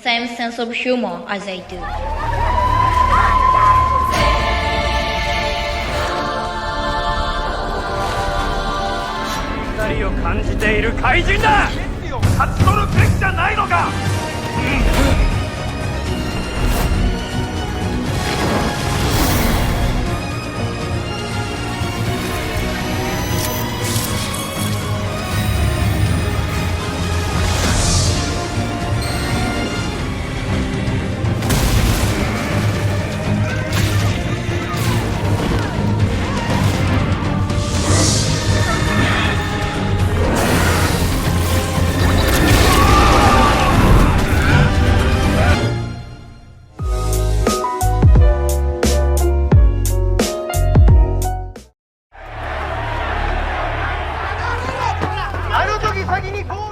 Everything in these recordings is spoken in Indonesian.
same sense of humor as I do. 怒りを感じている怪人だ。権利を勝ち取るべきじゃないのか。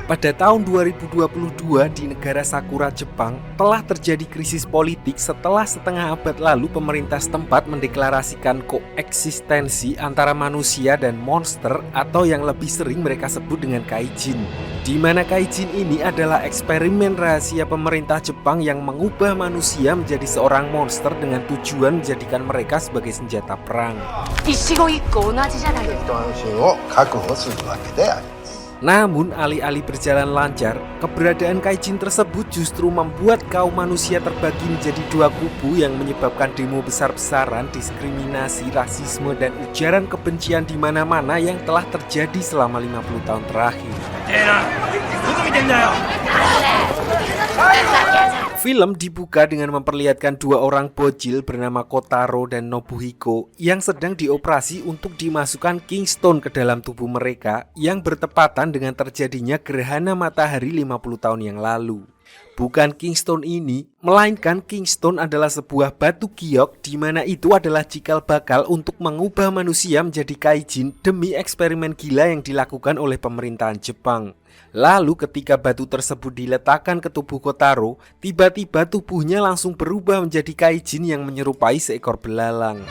Pada tahun 2022 di negara Sakura, Jepang, telah terjadi krisis politik setelah setengah abad lalu pemerintah setempat mendeklarasikan koeksistensi antara manusia dan monster atau yang lebih sering mereka sebut dengan kaijin. Di mana kaijin ini adalah eksperimen rahasia pemerintah Jepang yang mengubah manusia menjadi seorang monster dengan tujuan menjadikan mereka sebagai senjata perang. Namun, alih-alih berjalan lancar, keberadaan kaijin tersebut justru membuat kaum manusia terbagi menjadi dua kubu yang menyebabkan demo besar-besaran, diskriminasi, rasisme, dan ujaran kebencian di mana-mana yang telah terjadi selama 50 tahun terakhir. Film dibuka dengan memperlihatkan dua orang bocil bernama Kotaro dan Nobuhiko yang sedang dioperasi untuk dimasukkan Kingston ke dalam tubuh mereka yang bertepatan dengan terjadinya gerhana matahari 50 tahun yang lalu. Bukan Kingston ini, melainkan Kingston adalah sebuah batu giok di mana itu adalah cikal bakal untuk mengubah manusia menjadi kaijin demi eksperimen gila yang dilakukan oleh pemerintahan Jepang. Lalu ketika batu tersebut diletakkan ke tubuh Kotaro, tiba-tiba tubuhnya langsung berubah menjadi kaijin yang menyerupai seekor belalang.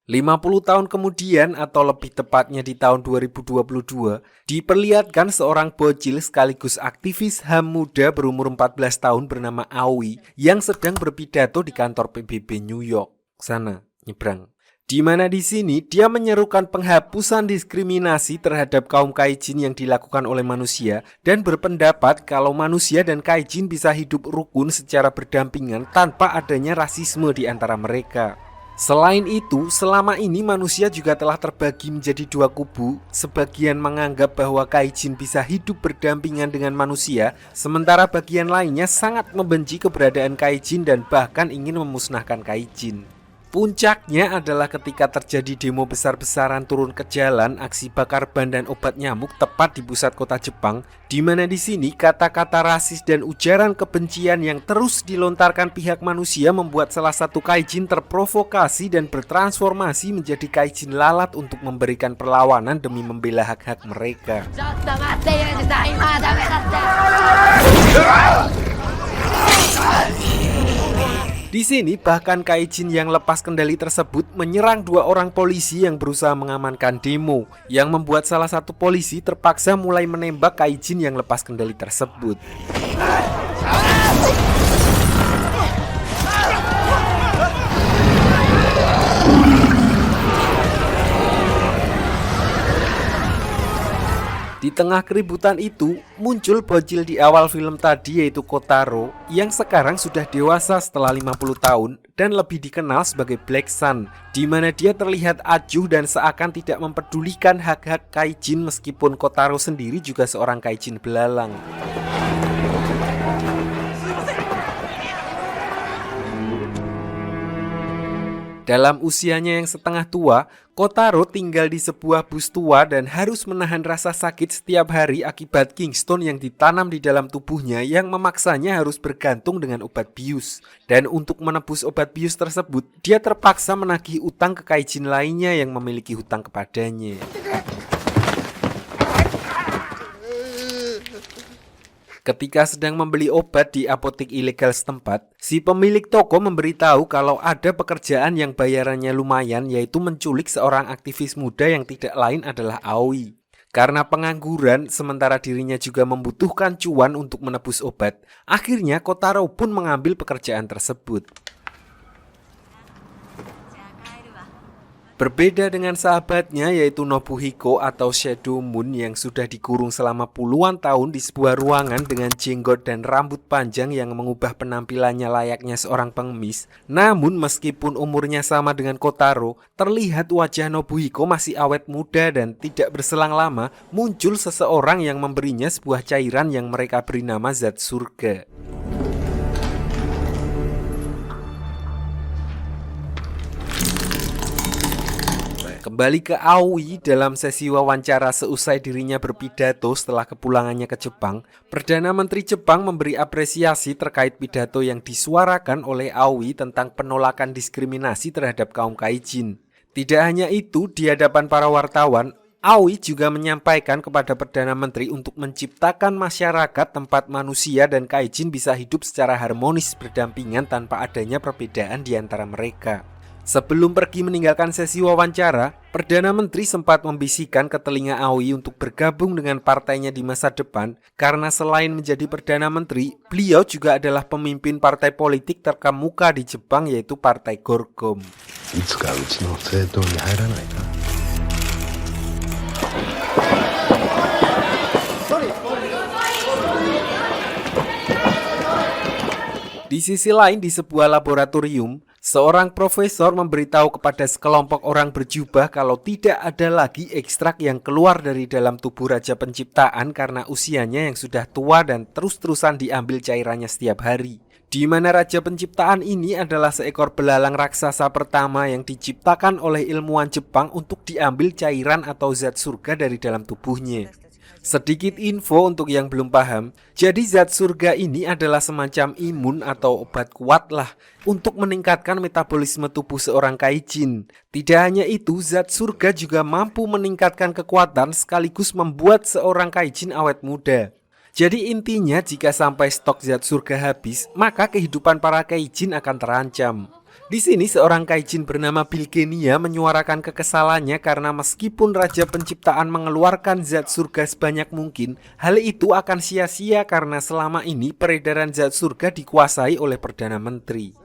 50 tahun kemudian atau lebih tepatnya di tahun 2022, diperlihatkan seorang bocil sekaligus aktivis HAM muda berumur 14 tahun bernama Aoi yang sedang berpidato di kantor PBB New York. Sana, nyebrang. Di mana di sini dia menyerukan penghapusan diskriminasi terhadap kaum kaijin yang dilakukan oleh manusia dan berpendapat kalau manusia dan kaijin bisa hidup rukun secara berdampingan tanpa adanya rasisme di antara mereka. Selain itu, selama ini manusia juga telah terbagi menjadi dua kubu. Sebagian menganggap bahwa kaijin bisa hidup berdampingan dengan manusia, sementara bagian lainnya sangat membenci keberadaan kaijin dan bahkan ingin memusnahkan kaijin. Puncaknya adalah ketika terjadi demo besar-besaran turun ke jalan, aksi bakar ban dan obat nyamuk tepat di pusat kota Jepang, di mana di sini kata-kata rasis dan ujaran kebencian yang terus dilontarkan pihak manusia membuat salah satu kaijin terprovokasi dan bertransformasi menjadi kaijin lalat untuk memberikan perlawanan demi membela hak-hak mereka. Di sini bahkan kaijin yang lepas kendali tersebut menyerang dua orang polisi yang berusaha mengamankan demo, yang membuat salah satu polisi terpaksa mulai menembak kaijin yang lepas kendali tersebut. Di tengah keributan itu, muncul bocil di awal film tadi yaitu Kotaro yang sekarang sudah dewasa setelah 50 tahun dan lebih dikenal sebagai Black Sun, di mana dia terlihat acuh dan seakan tidak mempedulikan hak-hak kaijin meskipun Kotaro sendiri juga seorang kaijin belalang. Dalam usianya yang setengah tua, Kotaro tinggal di sebuah bus tua dan harus menahan rasa sakit setiap hari akibat Kingston yang ditanam di dalam tubuhnya yang memaksanya harus bergantung dengan obat bius. Dan untuk menebus obat bius tersebut, dia terpaksa menagih utang ke kaijin lainnya yang memiliki hutang kepadanya. Ketika sedang membeli obat di apotek ilegal setempat, si pemilik toko memberitahu kalau ada pekerjaan yang bayarannya lumayan, yaitu menculik seorang aktivis muda yang tidak lain adalah Aoi. Karena pengangguran, sementara dirinya juga membutuhkan cuan untuk menebus obat, akhirnya Kotaro pun mengambil pekerjaan tersebut. Berbeda dengan sahabatnya yaitu Nobuhiko atau Shadow Moon yang sudah dikurung selama puluhan tahun di sebuah ruangan dengan jenggot dan rambut panjang yang mengubah penampilannya layaknya seorang pengemis. Namun meskipun umurnya sama dengan Kotaro, terlihat wajah Nobuhiko masih awet muda dan tidak berselang lama muncul seseorang yang memberinya sebuah cairan yang mereka beri nama Zat Surga. Kembali ke Aoi dalam sesi wawancara seusai dirinya berpidato setelah kepulangannya ke Jepang, Perdana Menteri Jepang memberi apresiasi terkait pidato yang disuarakan oleh Aoi tentang penolakan diskriminasi terhadap kaum kaijin. Tidak hanya itu, di hadapan para wartawan, Aoi juga menyampaikan kepada Perdana Menteri untuk menciptakan masyarakat tempat manusia dan kaijin bisa hidup secara harmonis berdampingan tanpa adanya perbedaan di antara mereka. Sebelum pergi meninggalkan sesi wawancara, Perdana Menteri sempat membisikkan ke telinga Aoi untuk bergabung dengan partainya di masa depan karena selain menjadi Perdana Menteri, beliau juga adalah pemimpin partai politik terkemuka di Jepang yaitu Partai Gorgom. Di sisi lain, di sebuah laboratorium, seorang profesor memberitahu kepada sekelompok orang berjubah kalau tidak ada lagi ekstrak yang keluar dari dalam tubuh Raja Penciptaan karena usianya yang sudah tua dan terus-terusan diambil cairannya setiap hari. Di mana Raja Penciptaan ini adalah seekor belalang raksasa pertama yang diciptakan oleh ilmuwan Jepang untuk diambil cairan atau zat surga dari dalam tubuhnya. Sedikit info untuk yang belum paham, jadi zat surga ini adalah semacam imun atau obat kuat lah untuk meningkatkan metabolisme tubuh seorang kaijin. Tidak hanya itu, zat surga juga mampu meningkatkan kekuatan sekaligus membuat seorang kaijin awet muda. Jadi intinya jika sampai stok zat surga habis, maka kehidupan para kaijin akan terancam. Di sini seorang kaijin bernama Bilgenia menyuarakan kekesalannya karena meskipun Raja Penciptaan mengeluarkan zat surga sebanyak mungkin, hal itu akan sia-sia karena selama ini peredaran zat surga dikuasai oleh Perdana Menteri.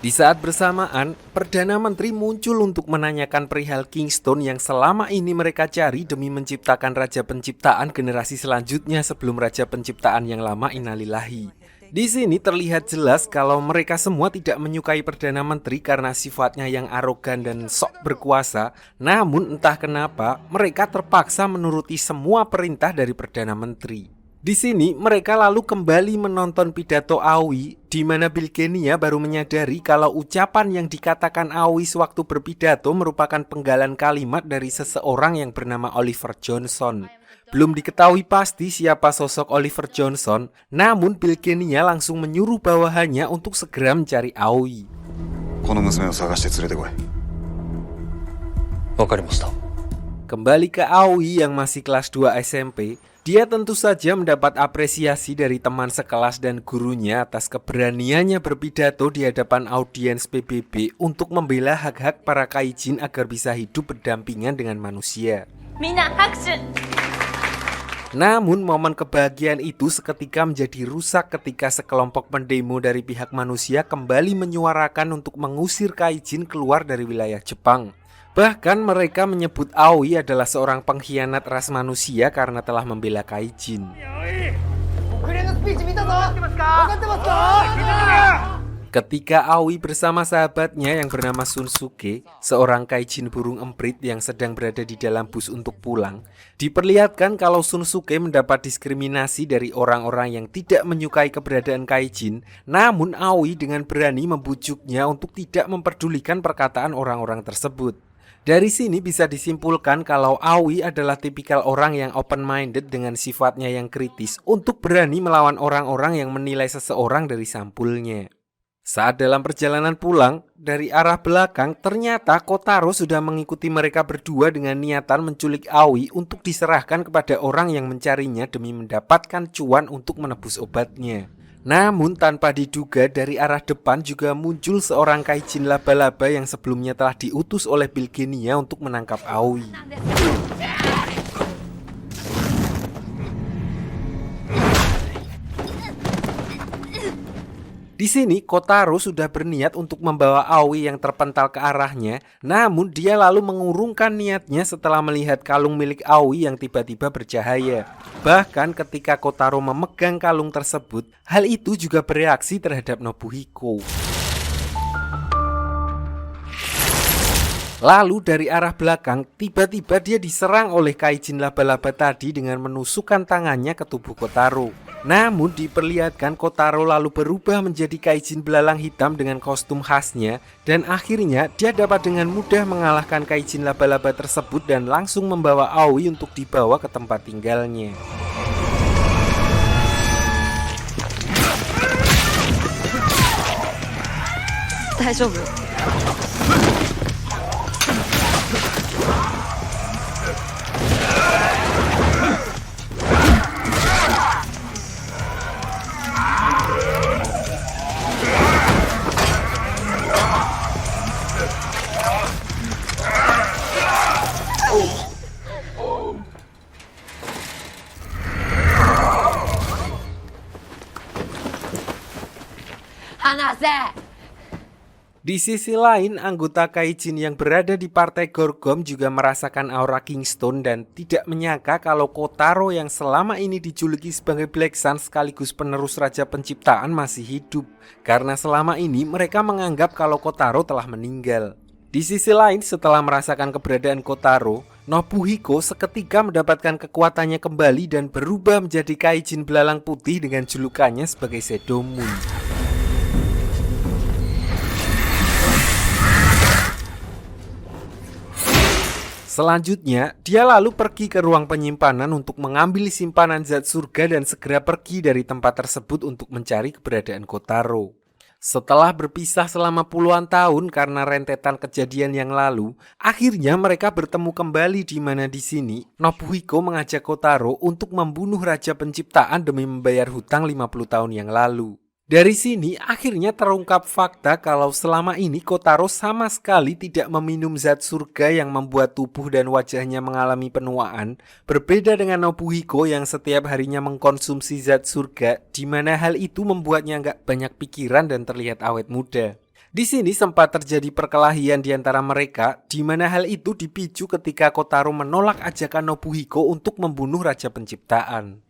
Di saat bersamaan, Perdana Menteri muncul untuk menanyakan perihal Kingston yang selama ini mereka cari demi menciptakan Raja Penciptaan generasi selanjutnya sebelum Raja Penciptaan yang lama innalillahi. Di sini terlihat jelas kalau mereka semua tidak menyukai Perdana Menteri karena sifatnya yang arogan dan sok berkuasa. Namun entah kenapa mereka terpaksa menuruti semua perintah dari Perdana Menteri. Di sini mereka lalu kembali menonton pidato Aoi di mana Bilgenia baru menyadari kalau ucapan yang dikatakan Aoi sewaktu berpidato merupakan penggalan kalimat dari seseorang yang bernama Oliver Johnson. Belum diketahui pasti siapa sosok Oliver Johnson, namun Bilgenia langsung menyuruh bawahannya untuk segera mencari Aoi. Kembali ke Aoi yang masih kelas 2 SMP, dia tentu saja mendapat apresiasi dari teman sekelas dan gurunya atas keberaniannya berpidato di hadapan audiens PBB untuk membela hak-hak para kaijin agar bisa hidup berdampingan dengan manusia. Namun momen kebahagiaan itu seketika menjadi rusak ketika sekelompok pendemo dari pihak manusia kembali menyuarakan untuk mengusir kaijin keluar dari wilayah Jepang. Bahkan mereka menyebut Aoi adalah seorang pengkhianat ras manusia karena telah membela kaijin. Ketika Aoi bersama sahabatnya yang bernama Shunsuke, seorang kaijin burung emprit yang sedang berada di dalam bus untuk pulang, diperlihatkan kalau Shunsuke mendapat diskriminasi dari orang-orang yang tidak menyukai keberadaan kaijin, namun Aoi dengan berani membujuknya untuk tidak memperdulikan perkataan orang-orang tersebut. Dari sini bisa disimpulkan kalau Aoi adalah tipikal orang yang open-minded dengan sifatnya yang kritis untuk berani melawan orang-orang yang menilai seseorang dari sampulnya. Saat dalam perjalanan pulang, dari arah belakang ternyata Kotaro sudah mengikuti mereka berdua dengan niatan menculik Aoi untuk diserahkan kepada orang yang mencarinya demi mendapatkan cuan untuk menebus obatnya. Namun tanpa diduga dari arah depan juga muncul seorang kaijin laba-laba yang sebelumnya telah diutus oleh Bilgenia untuk menangkap Aoi. Di sini Kotaro sudah berniat untuk membawa Aoi yang terpental ke arahnya, namun dia lalu mengurungkan niatnya setelah melihat kalung milik Aoi yang tiba-tiba bercahaya. Bahkan ketika Kotaro memegang kalung tersebut, hal itu juga bereaksi terhadap Nobuhiko. Lalu dari arah belakang, tiba-tiba dia diserang oleh kaijin laba-laba tadi dengan menusukkan tangannya ke tubuh Kotaro. Namun diperlihatkan Kotaro lalu berubah menjadi kaijin belalang hitam dengan kostum khasnya, dan akhirnya dia dapat dengan mudah mengalahkan kaijin laba-laba tersebut dan langsung membawa Aoi untuk dibawa ke tempat tinggalnya. Di sisi lain, anggota kaijin yang berada di partai Gorgom juga merasakan aura Kingstone dan tidak menyangka kalau Kotaro yang selama ini dijuluki sebagai Black Sun sekaligus penerus Raja Penciptaan masih hidup. Karena selama ini mereka menganggap kalau Kotaro telah meninggal. Di sisi lain, setelah merasakan keberadaan Kotaro, Nobuhiko seketika mendapatkan kekuatannya kembali dan berubah menjadi kaijin belalang putih dengan julukannya sebagai Shadow Moon. Selanjutnya, dia lalu pergi ke ruang penyimpanan untuk mengambil simpanan zat surga dan segera pergi dari tempat tersebut untuk mencari keberadaan Kotaro. Setelah berpisah selama puluhan tahun karena rentetan kejadian yang lalu, akhirnya mereka bertemu kembali di mana di sini Nobuhiko mengajak Kotaro untuk membunuh Raja Penciptaan demi membayar hutang 50 tahun yang lalu. Dari sini akhirnya terungkap fakta kalau selama ini Kotaro sama sekali tidak meminum zat surga yang membuat tubuh dan wajahnya mengalami penuaan, berbeda dengan Nobuhiko yang setiap harinya mengkonsumsi zat surga, di mana hal itu membuatnya nggak banyak pikiran dan terlihat awet muda. Di sini sempat terjadi perkelahian di antara mereka, di mana hal itu dipicu ketika Kotaro menolak ajakan Nobuhiko untuk membunuh Raja Penciptaan.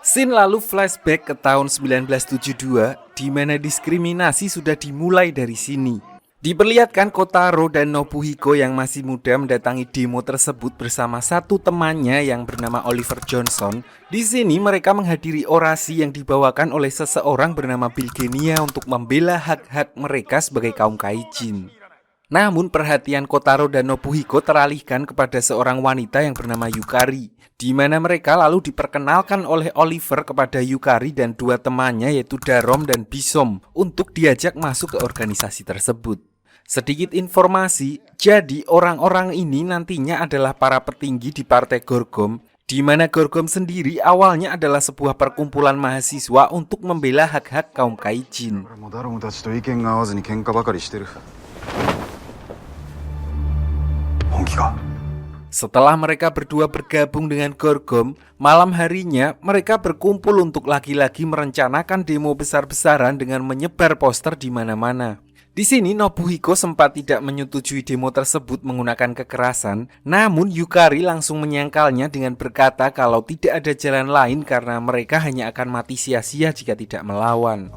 Scene lalu flashback ke tahun 1972, di mana diskriminasi sudah dimulai dari sini. Diperlihatkan Kotaro dan Nobuhiko yang masih muda mendatangi demo tersebut bersama satu temannya yang bernama Oliver Johnson. Di sini mereka menghadiri orasi yang dibawakan oleh seseorang bernama Bilgenia untuk membela hak-hak mereka sebagai kaum kaijin. Namun perhatian Kotaro dan Nobuhiko teralihkan kepada seorang wanita yang bernama Yukari, di mana mereka lalu diperkenalkan oleh Oliver kepada Yukari dan dua temannya yaitu Darom dan Bisom untuk diajak masuk ke organisasi tersebut. Sedikit informasi, jadi orang-orang ini nantinya adalah para petinggi di partai Gorgom, di mana Gorgom sendiri awalnya adalah sebuah perkumpulan mahasiswa untuk membela hak-hak kaum kaijin. Setelah mereka berdua bergabung dengan Gorgom, malam harinya mereka berkumpul untuk lagi-lagi merencanakan demo besar-besaran dengan menyebar poster di mana-mana. Di sini Nobuhiko sempat tidak menyetujui demo tersebut menggunakan kekerasan, namun Yukari langsung menyangkalnya dengan berkata kalau tidak ada jalan lain karena mereka hanya akan mati sia-sia jika tidak melawan.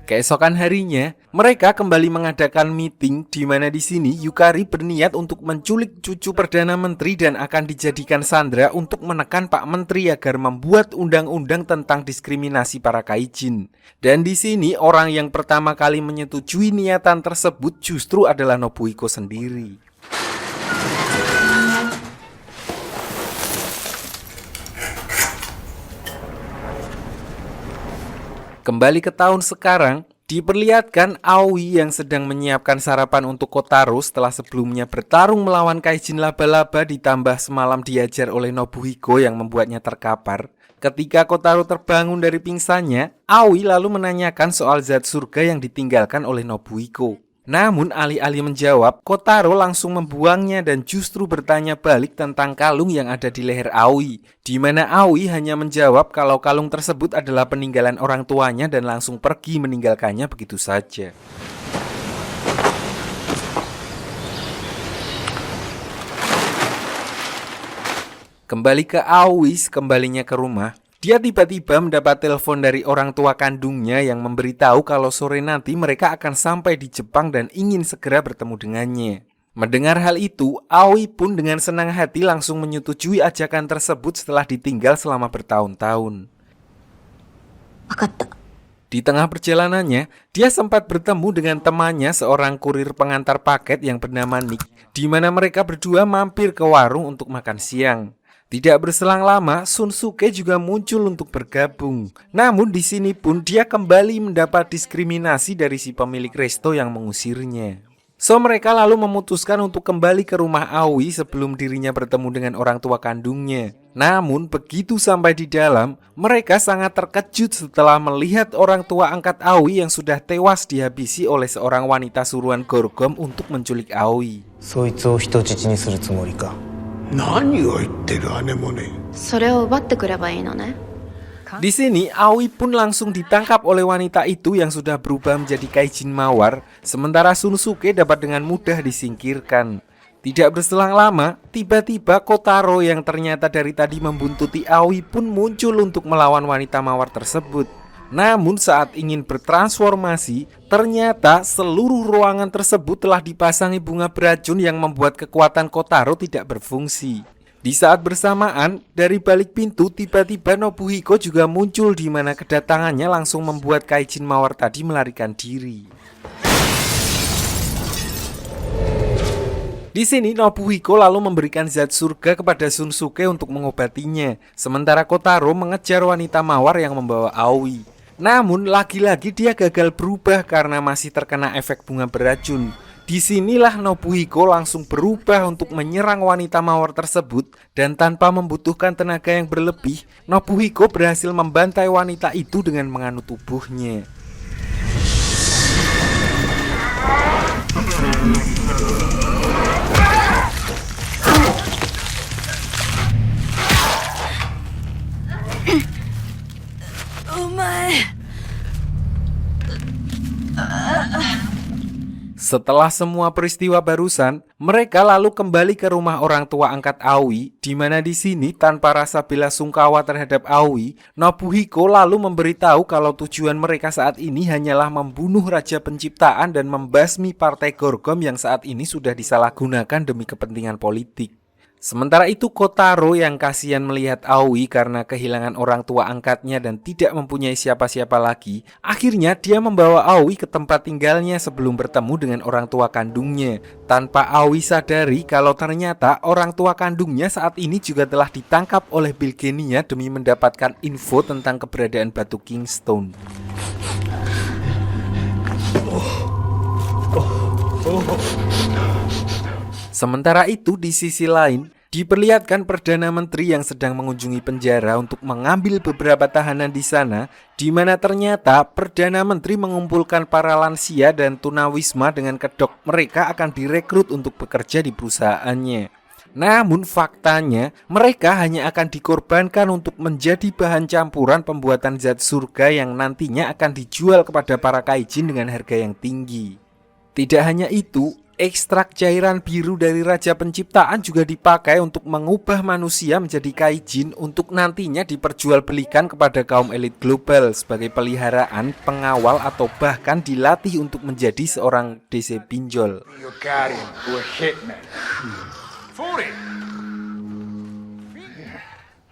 Keesokan harinya, mereka kembali mengadakan meeting di mana di sini Yukari berniat untuk menculik cucu Perdana Menteri dan akan dijadikan sandera untuk menekan Pak Menteri agar membuat undang-undang tentang diskriminasi para kaijin. Dan di sini orang yang pertama kali menyetujui niatan tersebut justru adalah Nobuhiko sendiri. Kembali ke tahun sekarang, diperlihatkan Aoi yang sedang menyiapkan sarapan untuk Kotaro setelah sebelumnya bertarung melawan kaijin laba-laba ditambah semalam diajar oleh Nobuhiko yang membuatnya terkapar. Ketika Kotaro terbangun dari pingsannya, Aoi lalu menanyakan soal zat surga yang ditinggalkan oleh Nobuhiko. Namun alih-alih menjawab, Kotaro langsung membuangnya dan justru bertanya balik tentang kalung yang ada di leher Aoi, di mana Aoi hanya menjawab kalau kalung tersebut adalah peninggalan orang tuanya dan langsung pergi meninggalkannya begitu saja. Kembali ke Aoi, kembalinya ke rumah. Dia tiba-tiba mendapat telepon dari orang tua kandungnya yang memberitahu kalau sore nanti mereka akan sampai di Jepang dan ingin segera bertemu dengannya. Mendengar hal itu, Aoi pun dengan senang hati langsung menyetujui ajakan tersebut setelah ditinggal selama bertahun-tahun. Di tengah perjalanannya, dia sempat bertemu dengan temannya seorang kurir pengantar paket yang bernama Nick, di mana mereka berdua mampir ke warung untuk makan siang. Tidak berselang lama, Shunsuke juga muncul untuk bergabung. Namun di sini pun dia kembali mendapat diskriminasi dari si pemilik resto yang mengusirnya. So mereka lalu memutuskan untuk kembali ke rumah Aoi sebelum dirinya bertemu dengan orang tua kandungnya. Namun begitu sampai di dalam, mereka sangat terkejut setelah melihat orang tua angkat Aoi yang sudah tewas dihabisi oleh seorang wanita suruhan Gorgom untuk menculik Aoi. そいつを人質にするつもりか。何を言ってる姉もね。それを奪ってくればいいのね。 Di sini, Aoi pun langsung ditangkap oleh wanita itu yang sudah berubah menjadi kaijin mawar, sementara Shunsuke dapat dengan mudah disingkirkan. Tidak berselang lama, tiba-tiba Kotaro yang ternyata dari tadi membuntuti Aoi pun muncul untuk melawan wanita mawar tersebut. Namun saat ingin bertransformasi, ternyata seluruh ruangan tersebut telah dipasangi bunga beracun yang membuat kekuatan Kotaro tidak berfungsi. Di saat bersamaan, dari balik pintu tiba-tiba Nobuhiko juga muncul di mana kedatangannya langsung membuat kaijin mawar tadi melarikan diri. Di sini Nobuhiko lalu memberikan zat surga kepada Shunsuke untuk mengobatinya, sementara Kotaro mengejar wanita mawar yang membawa Aoi. Namun lagi-lagi dia gagal berubah karena masih terkena efek bunga beracun. Disinilah Nobuhiko langsung berubah untuk menyerang wanita mawar tersebut dan tanpa membutuhkan tenaga yang berlebih, Nobuhiko berhasil membantai wanita itu dengan menganut tubuhnya. Setelah semua peristiwa barusan, mereka lalu kembali ke rumah orang tua angkat Aoi, di mana di sini tanpa rasa bela sungkawa terhadap Aoi, Nobuhiko lalu memberitahu kalau tujuan mereka saat ini hanyalah membunuh raja penciptaan dan membasmi partai Gorgom yang saat ini sudah disalahgunakan demi kepentingan politik. Sementara itu Kotaro yang kasihan melihat Aoi karena kehilangan orang tua angkatnya dan tidak mempunyai siapa-siapa lagi, akhirnya dia membawa Aoi ke tempat tinggalnya sebelum bertemu dengan orang tua kandungnya, tanpa Aoi sadari kalau ternyata orang tua kandungnya saat ini juga telah ditangkap oleh Bilgenia demi mendapatkan info tentang keberadaan batu Kingstone. Sementara itu di sisi lain, diperlihatkan Perdana Menteri yang sedang mengunjungi penjara untuk mengambil beberapa tahanan di sana, di mana ternyata Perdana Menteri mengumpulkan para lansia dan tunawisma dengan kedok mereka akan direkrut untuk bekerja di perusahaannya. Namun faktanya, mereka hanya akan dikorbankan untuk menjadi bahan campuran pembuatan zat surga yang nantinya akan dijual kepada para kaijin dengan harga yang tinggi. Tidak hanya itu, Ekstrak cairan biru dari Raja Penciptaan juga dipakai untuk mengubah manusia menjadi kaijin untuk nantinya diperjualbelikan kepada kaum elit global sebagai peliharaan, pengawal, atau bahkan dilatih untuk menjadi seorang DC pinjol.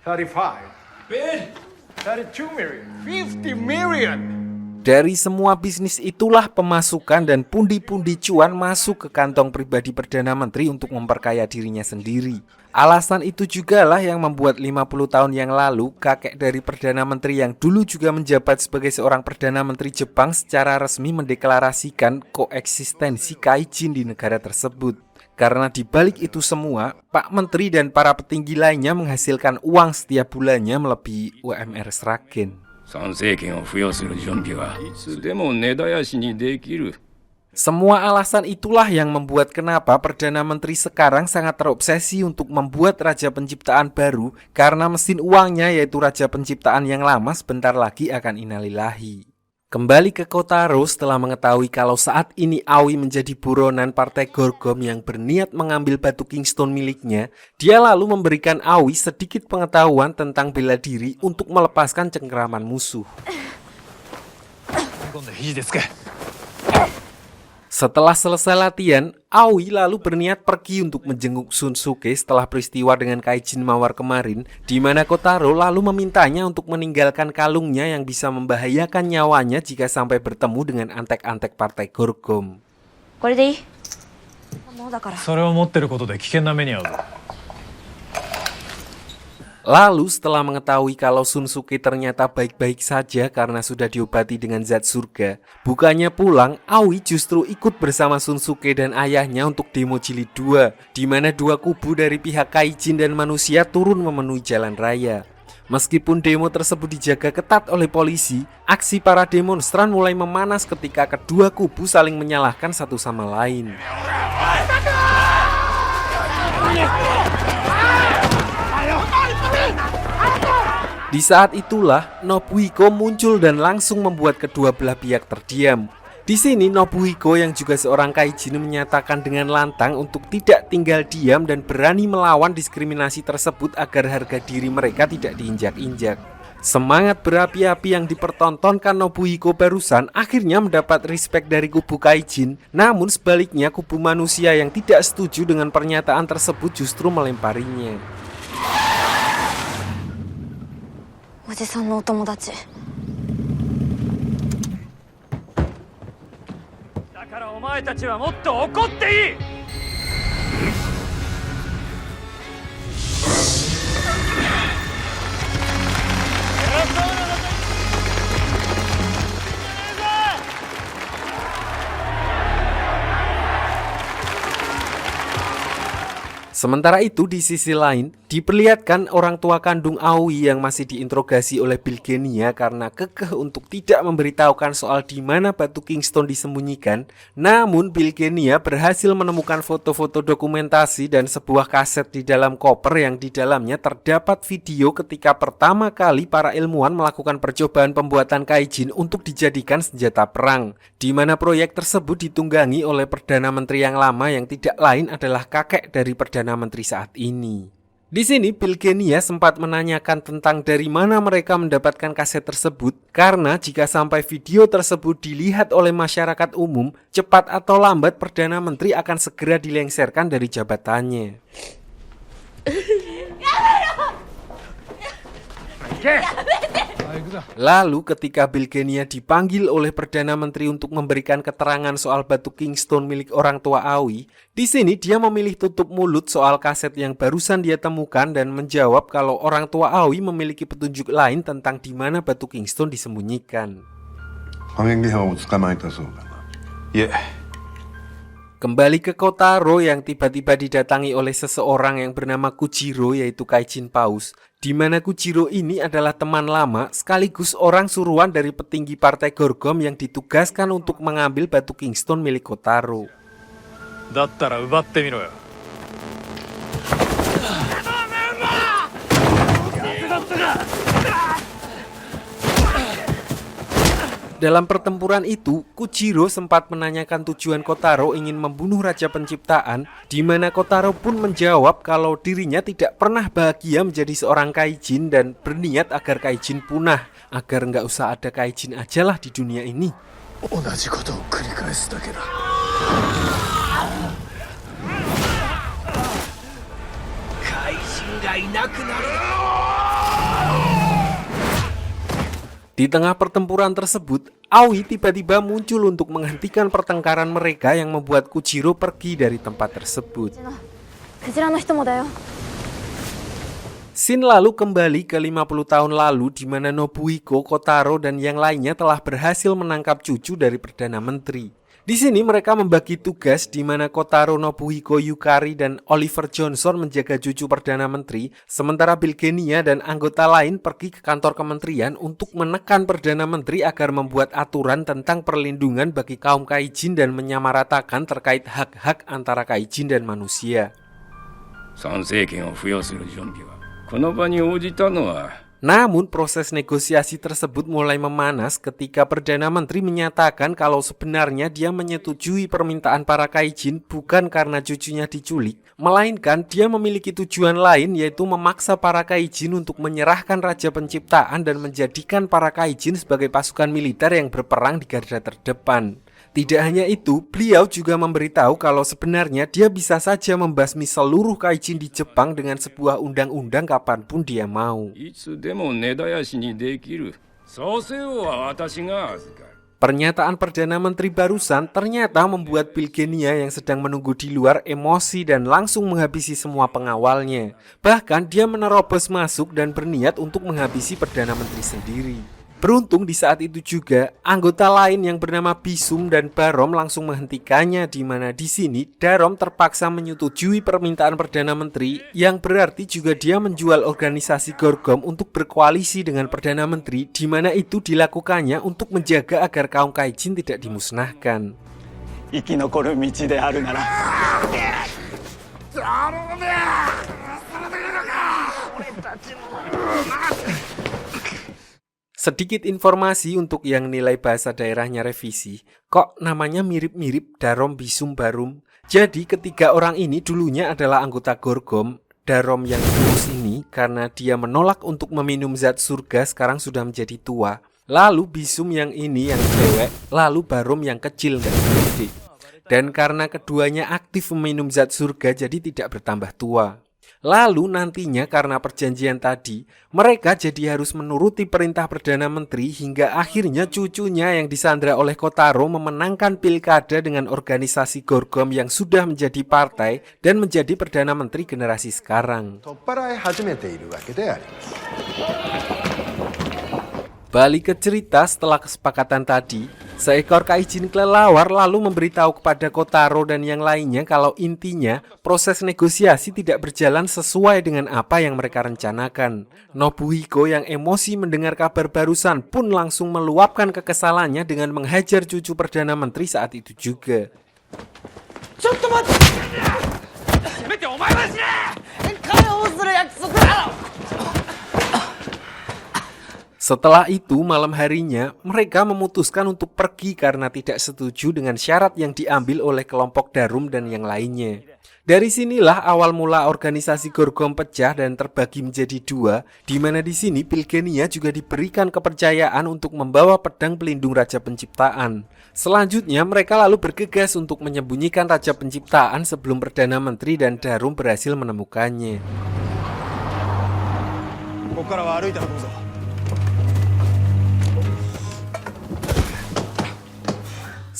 32 million, 50 million. Dari semua bisnis itulah pemasukan dan pundi-pundi cuan masuk ke kantong pribadi Perdana Menteri untuk memperkaya dirinya sendiri. Alasan itu jugalah yang membuat 50 tahun yang lalu kakek dari Perdana Menteri yang dulu juga menjabat sebagai seorang Perdana Menteri Jepang secara resmi mendeklarasikan koeksistensi kaijin di negara tersebut. Karena di balik itu semua, Pak Menteri dan para petinggi lainnya menghasilkan uang setiap bulannya melebihi UMR Sragen. Semua alasan itulah yang membuat kenapa Perdana Menteri sekarang sangat terobsesi untuk membuat Raja Penciptaan baru, karena mesin uangnya yaitu Raja Penciptaan yang lama sebentar lagi akan inalilahi. Kembali ke Kotaro setelah mengetahui kalau saat ini Aoi menjadi buronan Partai Gorgom yang berniat mengambil batu Kingston miliknya, dia lalu memberikan Aoi sedikit pengetahuan tentang bela diri untuk melepaskan cengkeraman musuh. Setelah selesai latihan, Aoi lalu berniat pergi untuk menjenguk Shunsuke setelah peristiwa dengan kaijin mawar kemarin, di mana Kotaro lalu memintanya untuk meninggalkan kalungnya yang bisa membahayakan nyawanya jika sampai bertemu dengan antek-antek Partai Gorgom. これでいい？それを持ってることで危険な目に遭うぞ。 Lalu setelah mengetahui kalau Shunsuke ternyata baik-baik saja karena sudah diobati dengan zat surga, bukannya pulang, Aoi justru ikut bersama Shunsuke dan ayahnya untuk demo jilid 2, di mana dua kubu dari pihak kaijin dan manusia turun memenuhi jalan raya. Meskipun demo tersebut dijaga ketat oleh polisi, aksi para demonstran mulai memanas ketika kedua kubu saling menyalahkan satu sama lain. Di saat itulah Nobuhiko muncul dan langsung membuat kedua belah pihak terdiam. Di sini Nobuhiko yang juga seorang kaijin menyatakan dengan lantang untuk tidak tinggal diam dan berani melawan diskriminasi tersebut agar harga diri mereka tidak diinjak-injak. Semangat berapi-api yang dipertontonkan Nobuhiko barusan akhirnya mendapat respect dari kubu kaijin, namun sebaliknya kubu manusia yang tidak setuju dengan pernyataan tersebut justru melemparinya. おじさんのお友達。だからお前たちはもっと怒っていい。 Sementara itu di sisi lain, diperlihatkan orang tua kandung Aoi yang masih diinterogasi oleh Bilgenia karena kekeh untuk tidak memberitahukan soal di mana batu Kingston disembunyikan. Namun Bilgenia berhasil menemukan foto-foto dokumentasi dan sebuah kaset di dalam koper yang di dalamnya terdapat video ketika pertama kali para ilmuwan melakukan percobaan pembuatan kaijin untuk dijadikan senjata perang, di mana proyek tersebut ditunggangi oleh Perdana Menteri yang lama yang tidak lain adalah kakek dari Perdana Menteri saat ini. Di sini Bilgenia sempat menanyakan tentang dari mana mereka mendapatkan kaset tersebut, karena jika sampai video tersebut dilihat oleh masyarakat umum, cepat atau lambat Perdana Menteri akan segera dilengserkan dari jabatannya. Lalu ketika Bilgenia dipanggil oleh Perdana Menteri untuk memberikan keterangan soal batu Kingston milik orang tua Aoi, di sini dia memilih tutup mulut soal kaset yang barusan dia temukan dan menjawab kalau orang tua Aoi memiliki petunjuk lain tentang di mana batu Kingston disembunyikan. Kembali ke Kotaro yang tiba-tiba didatangi oleh seseorang yang bernama Kujiro, yaitu kaijin paus, di mana Kujiro ini adalah teman lama sekaligus orang suruhan dari petinggi Partai Gorgom yang ditugaskan untuk mengambil batu Kingston milik Kotaro. だったら奪ってみろよ。 「Dalam pertempuran itu, Kojiro sempat menanyakan tujuan Kotaro ingin membunuh Raja Penciptaan, di mana Kotaro pun menjawab kalau dirinya tidak pernah bahagia menjadi seorang kaijin dan berniat agar kaijin punah, agar nggak usah ada kaijin ajalah di dunia ini. 同じことを繰り返すだけだ。怪人がいなくなる。 Di tengah pertempuran tersebut, Aoi tiba-tiba muncul untuk menghentikan pertengkaran mereka yang membuat Kojiro pergi dari tempat tersebut. クジラの人もだよ。 Scene lalu kembali ke 50 tahun lalu di mana Nobuhiko, Kotaro, dan yang lainnya telah berhasil menangkap cucu dari Perdana Menteri. Di sini mereka membagi tugas di mana Kotaro, Nobuhiko, Yukari, dan Oliver Johnson menjaga cucu Perdana Menteri, sementara Bilgenia dan anggota lain pergi ke kantor kementerian untuk menekan Perdana Menteri agar membuat aturan tentang perlindungan bagi kaum kaijin dan menyamaratakan terkait hak-hak antara kaijin dan manusia. 参政権を付与する準備はこの場に応じたのは Namun proses negosiasi tersebut mulai memanas ketika Perdana Menteri menyatakan kalau sebenarnya dia menyetujui permintaan para kaijin bukan karena cucunya diculik, melainkan dia memiliki tujuan lain yaitu memaksa para kaijin untuk menyerahkan Raja Penciptaan dan menjadikan para kaijin sebagai pasukan militer yang berperang di garda terdepan. Tidak hanya itu, beliau juga memberitahu kalau sebenarnya dia bisa saja membasmi seluruh kaijin di Jepang dengan sebuah undang-undang kapanpun dia mau. いつでも根絶やしにできる。そうせよは私が預かる。 Pernyataan Perdana Menteri barusan ternyata membuat Bilgenia yang sedang menunggu di luar emosi dan langsung menghabisi semua pengawalnya. Bahkan dia menerobos masuk dan berniat untuk menghabisi Perdana Menteri sendiri. Beruntung di saat itu juga, anggota lain yang bernama Bisum dan Barom langsung menghentikannya, di mana di sini Darom terpaksa menyetujui permintaan Perdana Menteri, yang berarti juga dia menjual organisasi Gorgom untuk berkoalisi dengan Perdana Menteri, di mana itu dilakukannya untuk menjaga agar kaum kaijin tidak dimusnahkan. 生き残る道であるなら Sedikit informasi untuk yang nilai bahasa daerahnya revisi, kok namanya mirip-mirip Darom Bisum Barum. Jadi ketiga orang ini dulunya adalah anggota Gorgom. Darom yang kurus ini karena dia menolak untuk meminum zat surga sekarang sudah menjadi tua. Lalu Bisum yang ini yang cewek, lalu Barom yang kecil nggak gede. Dan karena keduanya aktif meminum zat surga jadi tidak bertambah tua. Lalu nantinya karena perjanjian tadi, mereka jadi harus menuruti perintah Perdana Menteri hingga akhirnya cucunya yang disandra oleh Kotaro memenangkan pilkada dengan organisasi Gorgom yang sudah menjadi partai dan menjadi Perdana Menteri generasi sekarang. 取っ払い始めているわけであります。 Balik ke cerita setelah kesepakatan tadi, seekor kaijin kelelawar lalu memberitahu kepada Kotaro dan yang lainnya kalau intinya proses negosiasi tidak berjalan sesuai dengan apa yang mereka rencanakan. Nobuhiko yang emosi mendengar kabar barusan pun langsung meluapkan kekesalannya dengan menghajar cucu Perdana Menteri saat itu juga. Setelah itu, malam harinya, mereka memutuskan untuk pergi karena tidak setuju dengan syarat yang diambil oleh kelompok Darum dan yang lainnya. Dari sinilah awal mula organisasi Gorgom pecah dan terbagi menjadi dua, di mana di sini Bilgenia juga diberikan kepercayaan untuk membawa pedang pelindung Raja Penciptaan. Selanjutnya, mereka lalu bergegas untuk menyembunyikan Raja Penciptaan sebelum Perdana Menteri dan Darum berhasil menemukannya.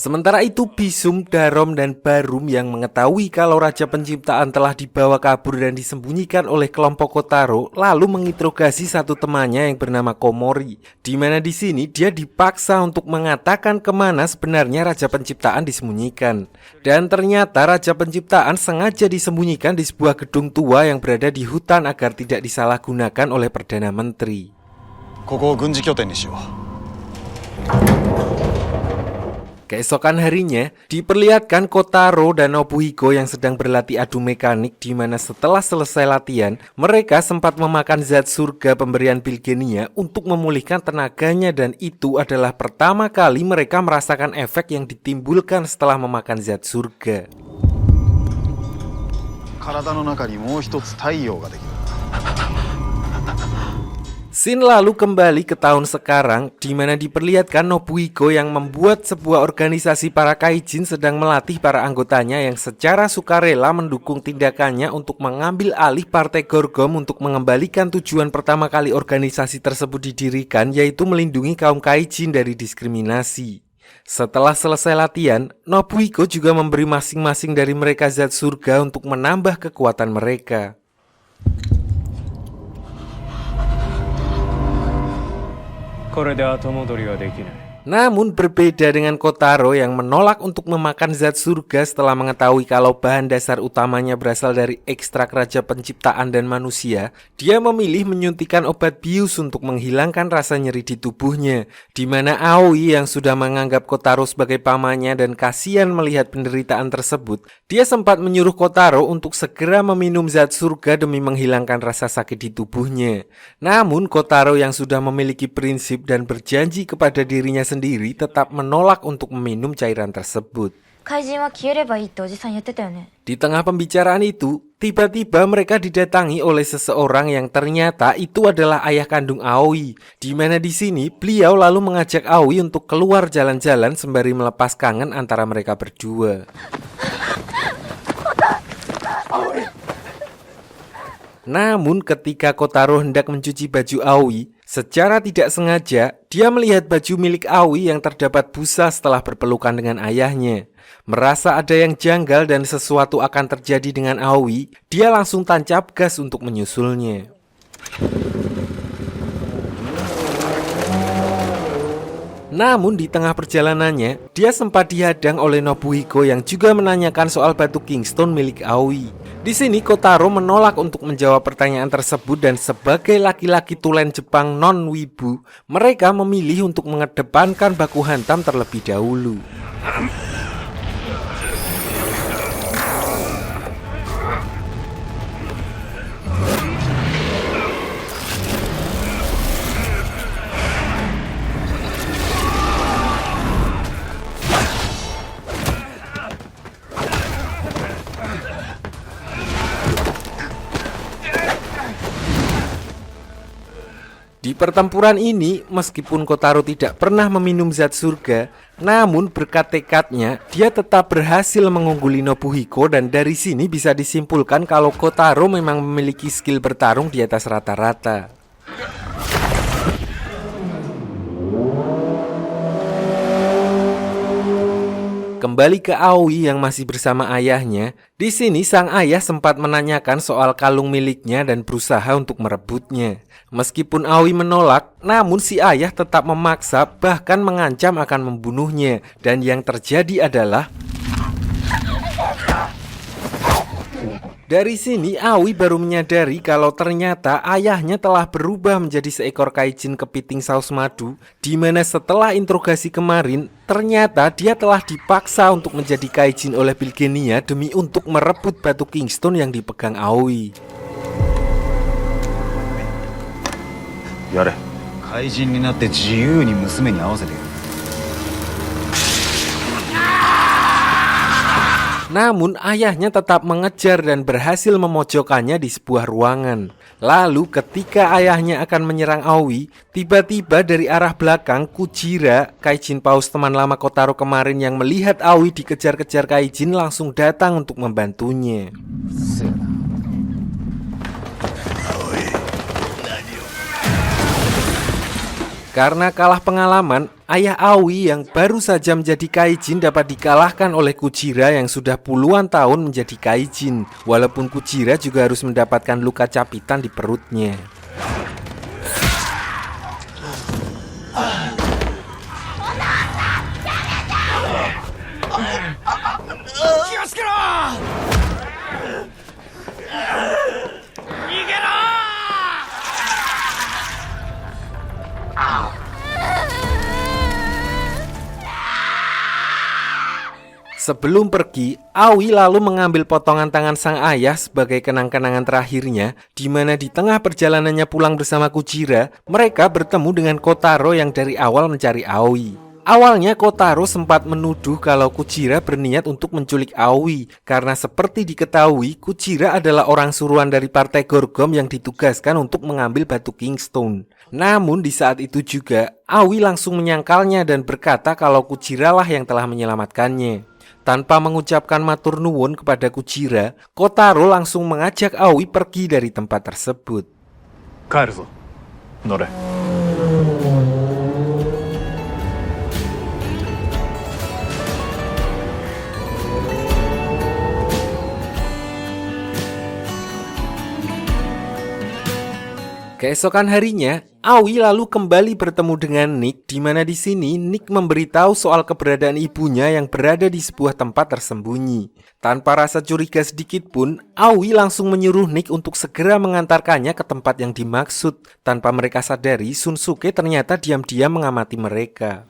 Sementara itu Bisum, Darom, dan Barum yang mengetahui kalau Raja Penciptaan telah dibawa kabur dan disembunyikan oleh kelompok Kotaro lalu menginterogasi satu temannya yang bernama Komori, di mana di sini dia dipaksa untuk mengatakan kemana sebenarnya Raja Penciptaan disembunyikan. Dan ternyata Raja Penciptaan sengaja disembunyikan di sebuah gedung tua yang berada di hutan agar tidak disalahgunakan oleh Perdana Menteri. ここを軍事拠点にしよう。Keesokan harinya, diperlihatkan Kotaro dan Nobuhiko yang sedang berlatih adu mekanik, di mana setelah selesai latihan, mereka sempat memakan zat surga pemberian Bilgenia untuk memulihkan tenaganya, dan itu adalah pertama kali mereka merasakan efek yang ditimbulkan setelah memakan zat surga. 体の中にもう一つ太陽ができる。 Scene lalu kembali ke tahun sekarang, di mana diperlihatkan Nobuhiko yang membuat sebuah organisasi para kaijin sedang melatih para anggotanya yang secara sukarela mendukung tindakannya untuk mengambil alih Partai Gorgom untuk mengembalikan tujuan pertama kali organisasi tersebut didirikan, yaitu melindungi kaum kaijin dari diskriminasi. Setelah selesai latihan, Nobuhiko juga memberi masing-masing dari mereka zat surga untuk menambah kekuatan mereka. Namun berbeda dengan Kotaro yang menolak untuk memakan zat surga setelah mengetahui kalau bahan dasar utamanya berasal dari ekstrak raja penciptaan dan manusia, dia memilih menyuntikkan obat bius untuk menghilangkan rasa nyeri di tubuhnya, di mana Aoi yang sudah menganggap Kotaro sebagai pamannya dan kasihan melihat penderitaan tersebut, dia sempat menyuruh Kotaro untuk segera meminum zat surga demi menghilangkan rasa sakit di tubuhnya. Namun Kotaro yang sudah memiliki prinsip dan berjanji kepada dirinya sendiri tetap menolak untuk meminum cairan tersebut. Di tengah pembicaraan itu, tiba-tiba mereka didatangi oleh seseorang yang ternyata itu adalah ayah kandung Aoi, di mana di sini beliau lalu mengajak Aoi untuk keluar jalan-jalan sembari melepas kangen antara mereka berdua. Namun ketika Kotaro hendak mencuci baju Aoi, secara tidak sengaja dia melihat baju milik Aoi yang terdapat busa setelah berpelukan dengan ayahnya. Merasa ada yang janggal dan sesuatu akan terjadi dengan Aoi, dia langsung tancap gas untuk menyusulnya. Namun di tengah perjalanannya, dia sempat dihadang oleh Nobuhiko yang juga menanyakan soal batu Kingstone milik Aoi. Di sini Kotaro menolak untuk menjawab pertanyaan tersebut dan sebagai laki-laki tulen Jepang non-wibu, mereka memilih untuk mengedepankan baku hantam terlebih dahulu. Di pertempuran ini, meskipun Kotaro tidak pernah meminum zat surga, namun berkat tekadnya, dia tetap berhasil mengungguli Nobuhiko, dan dari sini bisa disimpulkan kalau Kotaro memang memiliki skill bertarung di atas rata-rata. Kembali ke Aoi yang masih bersama ayahnya, di sini sang ayah sempat menanyakan soal kalung miliknya dan berusaha untuk merebutnya. Meskipun Aoi menolak, namun si ayah tetap memaksa bahkan mengancam akan membunuhnya. Dan yang terjadi adalah dari sini Aoi baru menyadari kalau ternyata ayahnya telah berubah menjadi seekor kaijin kepiting saus madu, di mana setelah interogasi kemarin ternyata dia telah dipaksa untuk menjadi kaijin oleh Bilgenia demi untuk merebut batu Kingstone yang dipegang Aoi. Yare. Kaijinになって自由に娘に合わせている。 Namun ayahnya tetap mengejar dan berhasil memojokkannya di sebuah ruangan. Lalu ketika ayahnya akan menyerang Aoi, tiba-tiba dari arah belakang Kujira, kaijin paus teman lama Kotaro kemarin yang melihat Aoi dikejar-kejar kaijin langsung datang untuk membantunya. Karena kalah pengalaman, ayah Aoi yang baru saja menjadi kaijin dapat dikalahkan oleh Kujira yang sudah puluhan tahun menjadi kaijin. Walaupun Kujira juga harus mendapatkan luka capitan di perutnya. Sebelum pergi, Aoi lalu mengambil potongan tangan sang ayah sebagai kenang-kenangan terakhirnya, di mana di tengah perjalanannya pulang bersama Kujira, mereka bertemu dengan Kotaro yang dari awal mencari Aoi. Awalnya Kotaro sempat menuduh kalau Kujira berniat untuk menculik Aoi, karena seperti diketahui, Kujira adalah orang suruhan dari partai Gorgom yang ditugaskan untuk mengambil batu Kingstone. Namun di saat itu juga, Aoi langsung menyangkalnya dan berkata kalau Kujira lah yang telah menyelamatkannya. Tanpa mengucapkan matur nuwun kepada Kujira, Kotaro langsung mengajak Aoi pergi dari tempat tersebut. 帰るぞ乗れ Keesokan harinya, Aoi lalu kembali bertemu dengan Nick, di mana di sini Nick memberitahu soal keberadaan ibunya yang berada di sebuah tempat tersembunyi. Tanpa rasa curiga sedikit pun, Aoi langsung menyuruh Nick untuk segera mengantarkannya ke tempat yang dimaksud. Tanpa mereka sadari, Shunsuke ternyata diam-diam mengamati mereka.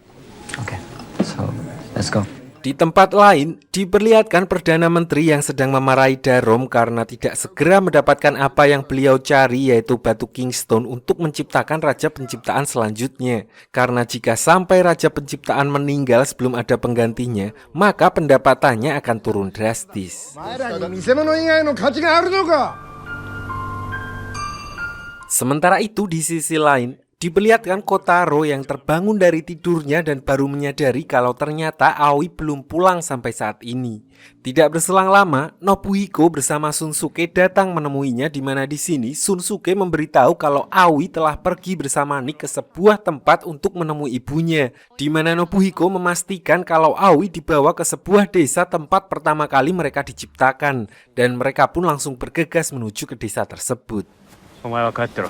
Okay, so let's go. Di tempat lain, diperlihatkan Perdana Menteri yang sedang memarahi Darom karena tidak segera mendapatkan apa yang beliau cari, yaitu batu Kingstone untuk menciptakan Raja Penciptaan selanjutnya. Karena jika sampai Raja Penciptaan meninggal sebelum ada penggantinya, maka pendapatannya akan turun drastis. Sementara itu di sisi lain, diperlihatkan Kotaro yang terbangun dari tidurnya dan baru menyadari kalau ternyata Aoi belum pulang sampai saat ini. Tidak berselang lama, Nobuhiko bersama Shunsuke datang menemuinya, di mana di sini Shunsuke memberitahu kalau Aoi telah pergi bersama Nick ke sebuah tempat untuk menemui ibunya, di mana Nobuhiko memastikan kalau Aoi dibawa ke sebuah desa tempat pertama kali mereka diciptakan, dan mereka pun langsung bergegas menuju ke desa tersebut. お前は帰ってろ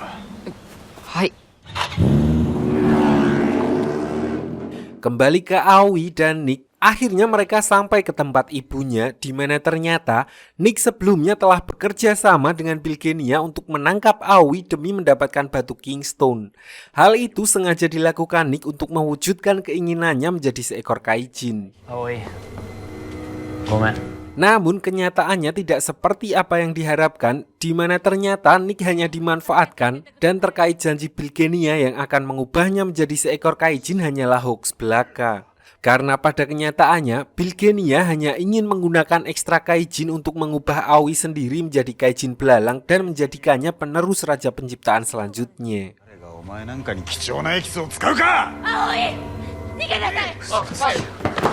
Kembali ke Aoi dan Nick, akhirnya mereka sampai ke tempat ibunya, di mana ternyata Nick sebelumnya telah bekerja sama dengan Bilgenia untuk menangkap Aoi demi mendapatkan batu Kingstone. Hal itu sengaja dilakukan Nick untuk mewujudkan keinginannya menjadi seekor kaijin. Aoi, gomen. Namun kenyataannya tidak seperti apa yang diharapkan, di mana ternyata Nick hanya dimanfaatkan, dan terkait janji Bilgenia yang akan mengubahnya menjadi seekor kaijin hanyalah hoax belaka. Karena pada kenyataannya, Bilgenia hanya ingin menggunakan ekstra kaijin untuk mengubah Aoi sendiri menjadi kaijin belalang dan menjadikannya penerus Raja Penciptaan selanjutnya. お前なんかに貴重なエキスを使うか Aoi! 逃げなさい!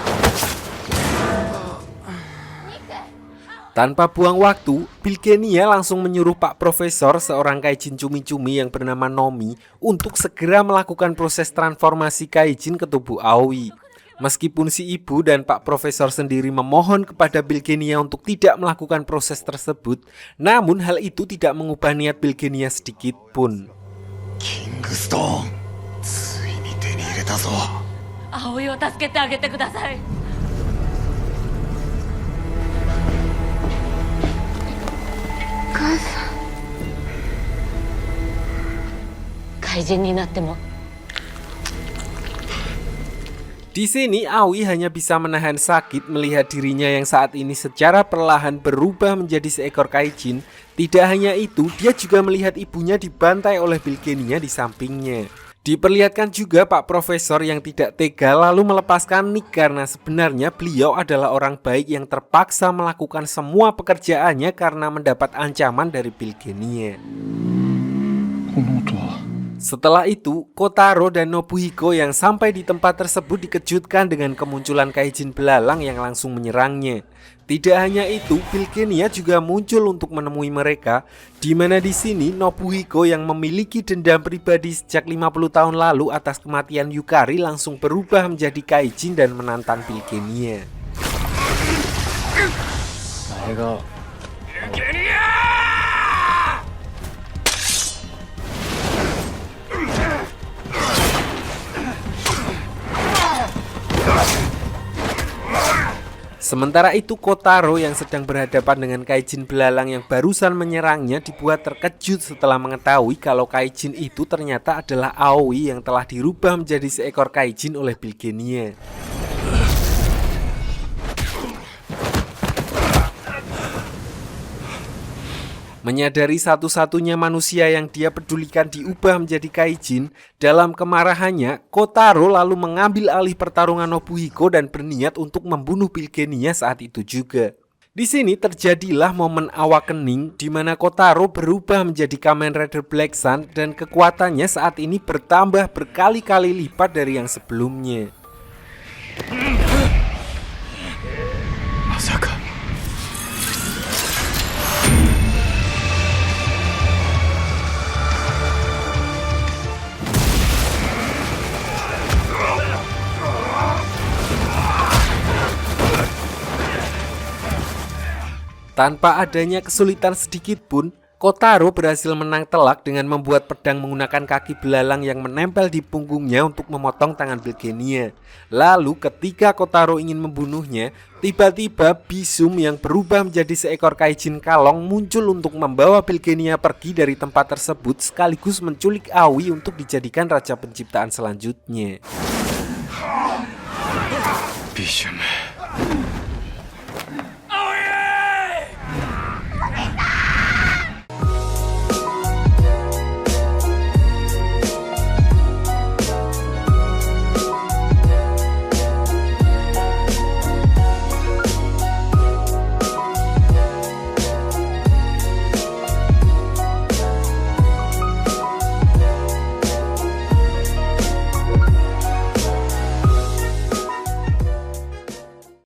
Tanpa buang waktu, Bilgenia langsung menyuruh Pak Profesor, seorang kaijin cumi-cumi yang bernama Nomi, untuk segera melakukan proses transformasi kaijin ke tubuh Aoi. Meskipun si ibu dan Pak Profesor sendiri memohon kepada Bilgenia untuk tidak melakukan proses tersebut, namun hal itu tidak mengubah niat Bilgenia sedikit pun. キングストーンついに手に入れたぞ Aoi を助けてあげてください 怪人になっても Di sini Aoi hanya bisa menahan sakit melihat dirinya yang saat ini secara perlahan berubah menjadi seekor kaijin. Tidak hanya itu, dia juga melihat ibunya dibantai oleh Bilgenia di sampingnya. Diperlihatkan juga Pak Profesor yang tidak tega lalu melepaskan Nick karena sebenarnya beliau adalah orang baik yang terpaksa melakukan semua pekerjaannya karena mendapat ancaman dari Bilgenia. Setelah itu, Kotaro dan Nobuhiko yang sampai di tempat tersebut dikejutkan dengan kemunculan kaijin belalang yang langsung menyerangnya. Tidak hanya itu, Bilgenia juga muncul untuk menemui mereka, di mana di sini Nobuhiko yang memiliki dendam pribadi sejak 50 tahun lalu atas kematian Yukari langsung berubah menjadi kaijin dan menantang Bilgenia. Sementara itu Kotaro yang sedang berhadapan dengan kaijin belalang yang barusan menyerangnya dibuat terkejut setelah mengetahui kalau kaijin itu ternyata adalah Aoi yang telah dirubah menjadi seekor kaijin oleh Bilgenia. Menyadari satu-satunya manusia yang dia pedulikan diubah menjadi kaijin, dalam kemarahannya, Kotaro lalu mengambil alih pertarungan Nobuhiko dan berniat untuk membunuh Bilgenia saat itu juga. Di sini terjadilah momen awakening di mana Kotaro berubah menjadi Kamen Rider Black Sun dan kekuatannya saat ini bertambah berkali-kali lipat dari yang sebelumnya. Masaka. Tanpa adanya kesulitan sedikit pun, Kotaro berhasil menang telak dengan membuat pedang menggunakan kaki belalang yang menempel di punggungnya untuk memotong tangan Bilgenia. Lalu ketika Kotaro ingin membunuhnya, tiba-tiba Bisum yang berubah menjadi seekor kaijin kalong muncul untuk membawa Bilgenia pergi dari tempat tersebut sekaligus menculik Aoi untuk dijadikan raja penciptaan selanjutnya. Bisum.